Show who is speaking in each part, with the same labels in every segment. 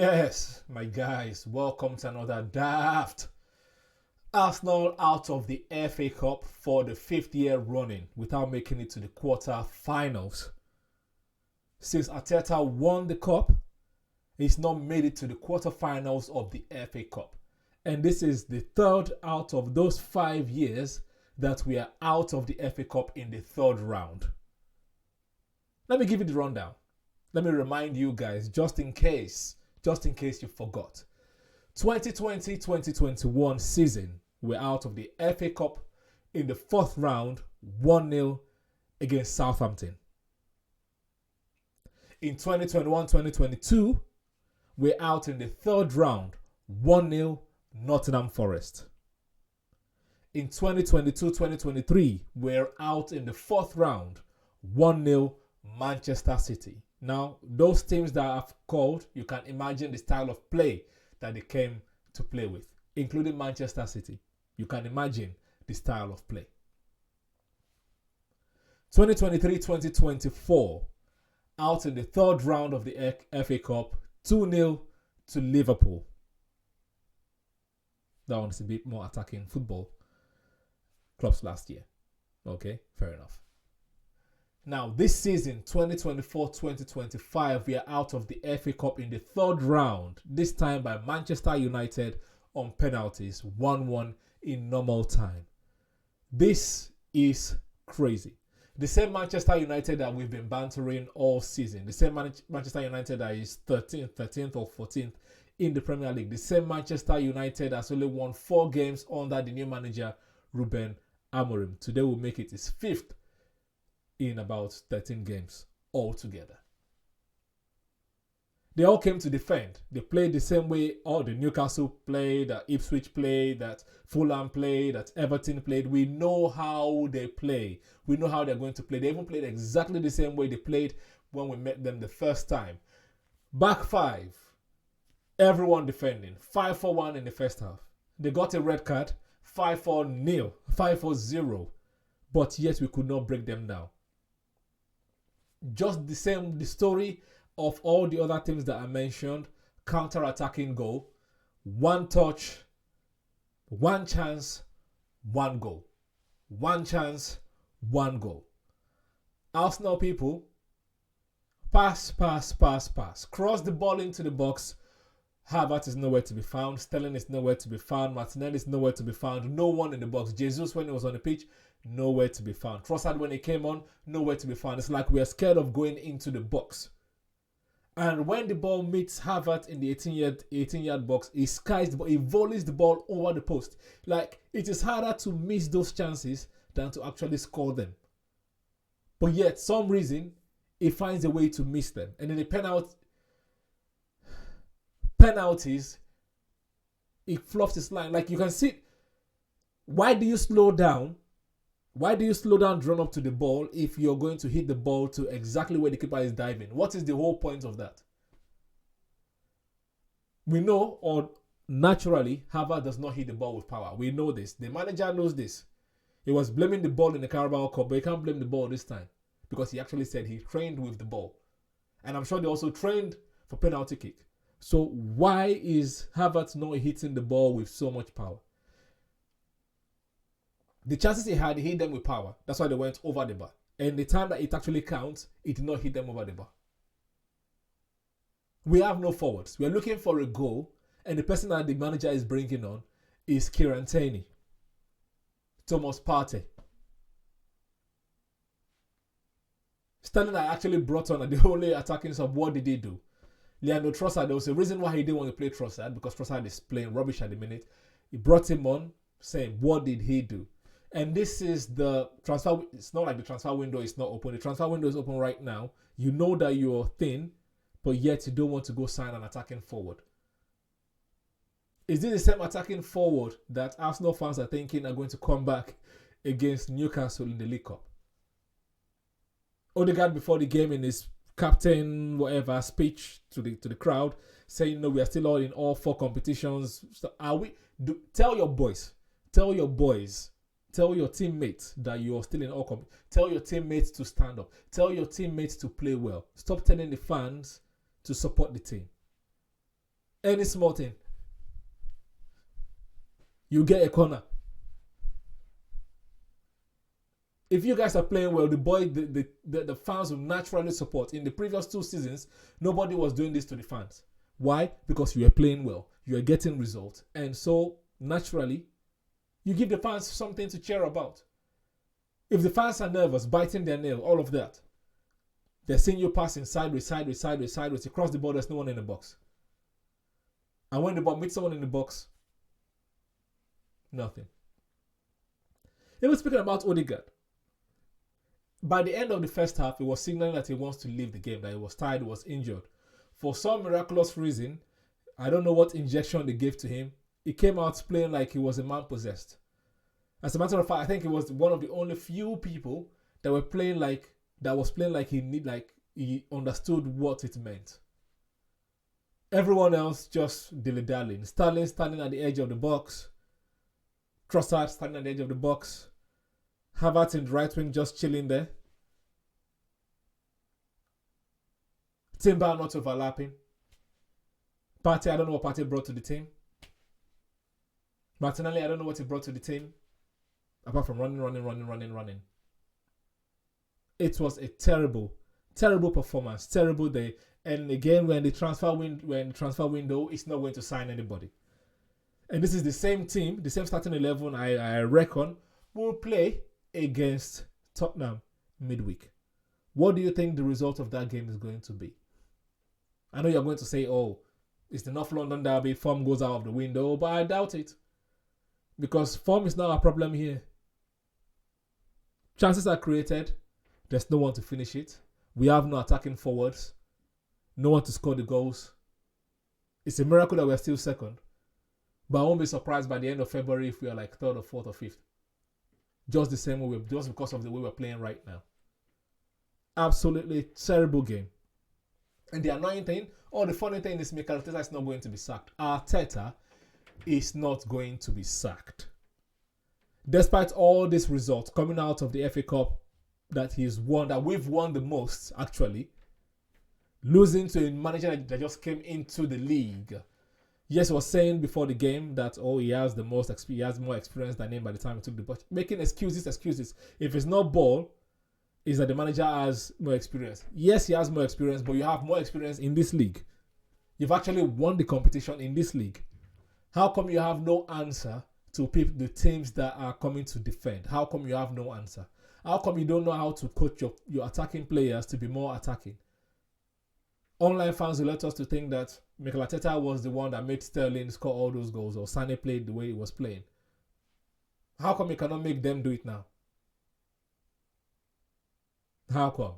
Speaker 1: Yes, my guys, welcome to another DAAAFT. Arsenal out of the FA Cup for the 5th year running without making it to the quarterfinals. Since Arteta won the cup, he's not made it to the quarterfinals of the FA Cup. And this is the third out of those 5 years that we are out of the FA Cup in the third round. Let me give you the rundown. Let me remind you guys, just in case you forgot. 2020-2021 season, we're out of the FA Cup in the 4th round, 1-0 against Southampton. In 2021-2022, we're out in the 3rd round, 1-0 Nottingham Forest. In 2022-2023, we're out in the 4th round, 1-0 Manchester City. Now, those teams that I've called, you can imagine the style of play that they came to play with, including Manchester City. You can imagine the style of play. 2023-2024, out in the 3rd round of the FA Cup, 2-0 to Liverpool. That one's a bit more attacking football clubs last year. Okay, fair enough. Now, this season, 2024-2025, we are out of the FA Cup in the 3rd round, this time by Manchester United on penalties, 1-1 in normal time. This is crazy. The same Manchester United that we've been bantering all season, the same Manchester United that is 13th or 14th in the Premier League, the same Manchester United that's only won 4 games under the new manager, Ruben Amorim. Today will make it his 5th in about 13 games altogether. They all came to defend. They played the same way all the Newcastle played, that Ipswich played, that Fulham played, that Everton played. We know how they play. We know how they're going to play. They even played exactly the same way they played when we met them the first time. Back 5. Everyone defending. 5-4-1 in the first half. They got a red card. 5-4-0. 5-4-0. But yet we could not break them down. Just the story of all the other teams that I mentioned. Counter-attacking goal, 1 touch, 1 chance, 1 goal. 1 chance, 1 goal. Arsenal people, pass. Cross the ball into the box. Havertz is nowhere to be found. Sterling is nowhere to be found. Martinelli is nowhere to be found. No one in the box. Jesus, when he was on the pitch, nowhere to be found. Trossard, when he came on, nowhere to be found. It's like we are scared of going into the box. And when the ball meets Havertz in the 18-yard box, he skies the ball, he volleys the ball over the post. Like, it is harder to miss those chances than to actually score them. But yet, some reason, he finds a way to miss them. And in the penalties, he fluffs his line. Like, you can see, why do you slow down? Why do you slow down to run up to the ball if you're going to hit the ball to exactly where the keeper is diving? What is the whole point of that? We know, or naturally, Havertz does not hit the ball with power. We know this. The manager knows this. He was blaming the ball in the Carabao Cup, but he can't blame the ball this time because he actually said he trained with the ball. And I'm sure they also trained for penalty kick. So why is Havertz not hitting the ball with so much power? The chances he had, he hit them with power. That's why they went over the bar. And the time that it actually counts, it did not hit them over the bar. We have no forwards. We are looking for a goal, and the person that the manager is bringing on is Kieran Tierney, Thomas Partey. Sterling I actually brought on at the only attacking sub. What did he do? Leandro Trossard, there was a reason why he didn't want to play Trossard, because Trossard is playing rubbish at the minute. He brought him on, saying, what did he do? And this is the transfer. It's not like the transfer window is not open. The transfer window is open right now. You know that you're thin, but yet you don't want to go sign an attacking forward. Is this the same attacking forward that Arsenal fans are thinking are going to come back against Newcastle in the League Cup? Odegaard, before the game, in his captain whatever speech to the crowd, saying, no, we are still all in all 4 competitions. So tell your boys, tell your teammates that you are still in all competitions. Tell your teammates to stand up. Tell your teammates to play well. Stop telling the fans to support the team. Any small thing, you get a corner. If you guys are playing well, the fans will naturally support. In the previous 2 seasons, nobody was doing this to the fans. Why? Because you are playing well, you are getting results, and so naturally, you give the fans something to cheer about. If the fans are nervous, biting their nail, all of that, they're seeing you passing sideways, across the ball, there's no one in the box. And when the ball meets someone in the box, nothing. Even speaking about Odegaard, by the end of the first half, it was signaling that he wants to leave the game, that he was tired, he was injured. For some miraculous reason, I don't know what injection they gave to him, he came out playing like he was a man possessed. As a matter of fact, I think he was one of the only few people that was playing like he understood what it meant. Everyone else just dilly-dallying. Sterling standing at the edge of the box. Trossard standing at the edge of the box. Havertz in the right wing just chilling there. Timber not overlapping. Partey, I don't know what Partey brought to the team. Martinelli, I don't know what he brought to the team. Apart from running. It was a terrible performance, terrible day. And again, when the transfer window is not going to sign anybody. And this is the same team, the same starting 11, I reckon, will play against Tottenham midweek. What do you think the result of that game is going to be? I know you're going to say, oh, it's the North London derby, form goes out of the window, but I doubt it. Because form is not a problem here. Chances are created. There's no one to finish it. We have no attacking forwards. No one to score the goals. It's a miracle that we're still second. But I won't be surprised by the end of February if we are like 3rd or 4th or 5th. Just the same way, just because of the way we're playing right now. Absolutely terrible game. And the annoying thing, or the funny thing is Mikel Arteta is not going to be sacked. Arteta is not going to be sacked. Despite all these results coming out of the FA Cup that he's won, that we've won the most actually, losing to a manager that just came into the league. Yes, he was saying before the game that he has more experience than him by the time he took the ball. Making excuses. If it's not ball, is that the manager has more experience. Yes, he has more experience, but you have more experience in this league. You've actually won the competition in this league. How come you have no answer to the teams that are coming to defend? How come you have no answer? How come you don't know how to coach your attacking players to be more attacking? Online fans will let us to think that Mikel Arteta was the one that made Sterling score all those goals, or Sané played the way he was playing. How come you cannot make them do it now? How come?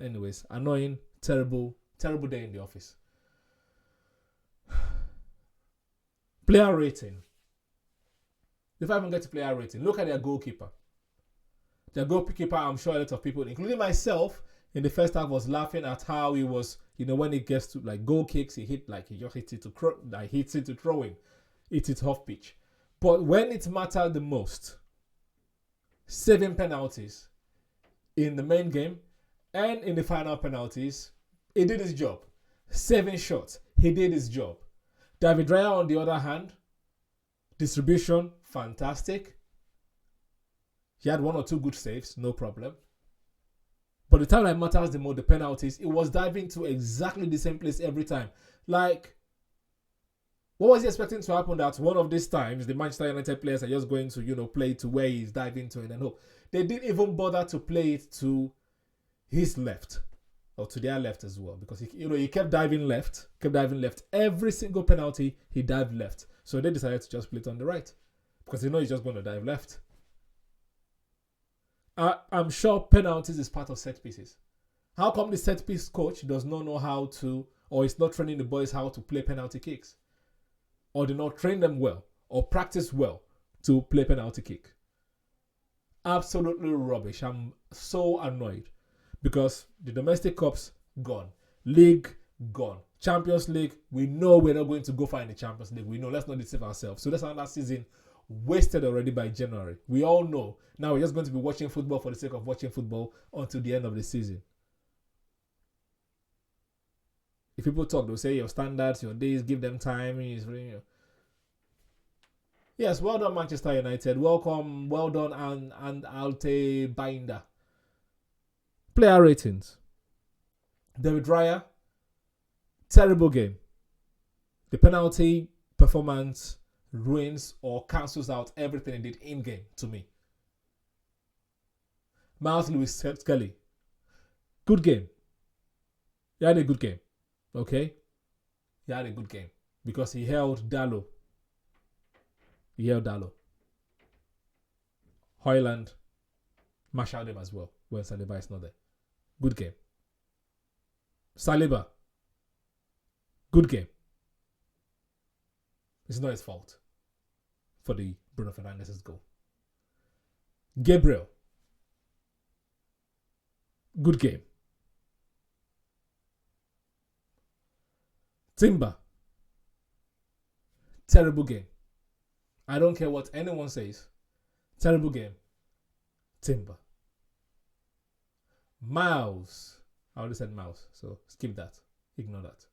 Speaker 1: Anyways, annoying, terrible day in the office. Player rating. If I even get to player rating, look at their goalkeeper. Their goalkeeper, I'm sure a lot of people, including myself, in the first half was laughing at how he was, when it gets to like goal kicks, he just hits it to throw in, hits it off pitch. But when it mattered the most, saving penalties in the main game and in the final penalties, he did his job. Saving shots, he did his job. David Raya, on the other hand, distribution, fantastic. He had 1 or 2 good saves, no problem. But the time that matters the most, the penalties, it was diving to exactly the same place every time. Like, what was he expecting to happen that one of these times the Manchester United players are just going to, play to where he's diving to and hope? They didn't even bother to play it to his left or to their left as well, because he kept diving left. Every single penalty he dived left. So they decided to just play it on the right because they know he's just going to dive left. I'm sure penalties is part of set pieces. How come the set piece coach does not know how to, or is not training the boys how to play penalty kicks? Or do not train them well, or practice well to play penalty kick? Absolutely rubbish. I'm so annoyed because the domestic cups, gone. League, gone. Champions League, we know we're not going to go far in the Champions League. We know, let's not deceive ourselves. So that's another season wasted already by January. We all know. Now we're just going to be watching football for the sake of watching football until the end of the season. If people talk, they'll say your standards, your days, give them time. Yes, well done, Manchester United. Welcome, well done, and Alte Binder. Player ratings. David Raya, terrible game. The penalty performance ruins or cancels out everything he did in game to me. Miles Lewis Skelly, good game. He had a good game. Okay? He had a good game because he held Dallo. Hoyland marshaled him as well when Saliba is not there. Good game. Saliba, good game. It's not his fault for the Bruno Fernandes's goal. Gabriel, good game. Timber, terrible game. I don't care what anyone says. Terrible game. Timber. Miles. I already said Miles, so skip that. Ignore that.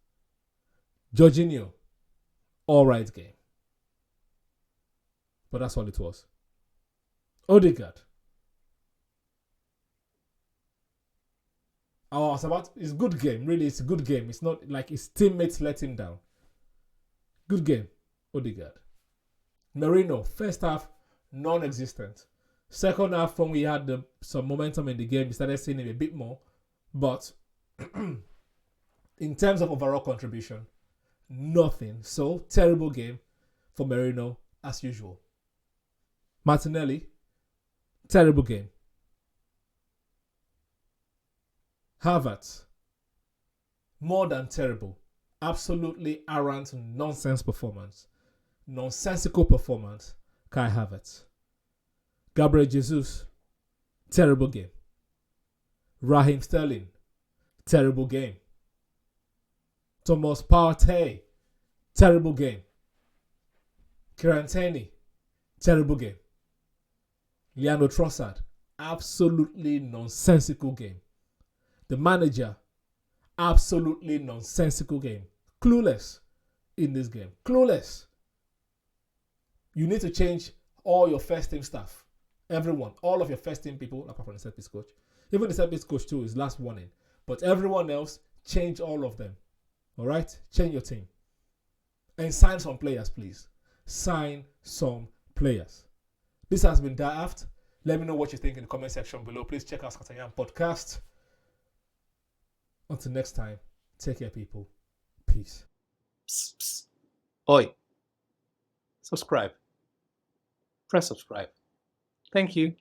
Speaker 1: Jorginho. Alright game. But that's all it was. Odegaard. It's a good game. Really, it's a good game. It's not like his teammates let him down. Good game. Odegaard. Merino, first half, non-existent. Second half, when we had some momentum in the game, we started seeing him a bit more. But in terms of overall contribution, nothing. So, terrible game for Merino, as usual. Martinelli, terrible game. Havertz, more than terrible. Absolutely arrant nonsense performance. Nonsensical performance. Kai Havertz. Gabriel Jesus, terrible game. Raheem Sterling, terrible game. Thomas Partey, terrible game. Kieran Tierney, terrible game. Leandro Trossard, absolutely nonsensical game. The manager, absolutely nonsensical game. Clueless in this game. Clueless. You need to change all your first team staff. Everyone. All of your first team people, apart from the set piece coach. Even the set piece coach too is last warning. But everyone else, change all of them. Alright? Change your team. And sign some players, please. Sign some players. This has been DAAAFT. Let me know what you think in the comment section below. Please check out Scatteryan Podcast. Until next time, take care, people. Peace.
Speaker 2: Psst, psst. Oi. Subscribe. Press subscribe. Thank you.